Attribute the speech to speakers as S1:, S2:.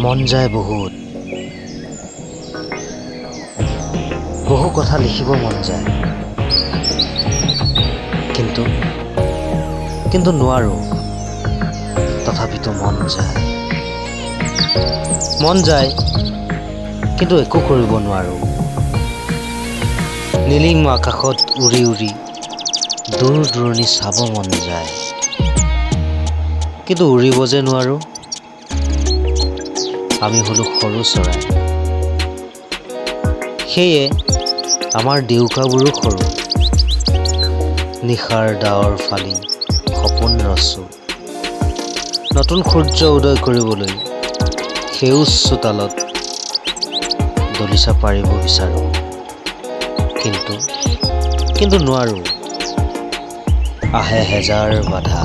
S1: মন যায় বহু কথা লিখিব মন যায়, কিন্তু নোৱাৰো। তথাপিতো মন যায়, কিন্তু একো কৰিব নোৱাৰো। নীলিম আকাশত উৰি উৰি দূৰ দূৰণি চাব মন যায়, কিন্তু উৰিব যে নোৱাৰো। আমি হলো সৰু চৰাই, সেয়ে আমাৰ ডেউকাবোৰো সৰু। নিশাৰ ডাৱৰ ফালি সপোন ৰচো, নতুন সূৰ্য উদয় কৰিবলৈ সেউজ চোতালত দলিচা পাৰিব বিচাৰো। কিন্তু নোৱাৰো। আহে হেজাৰ বাধা।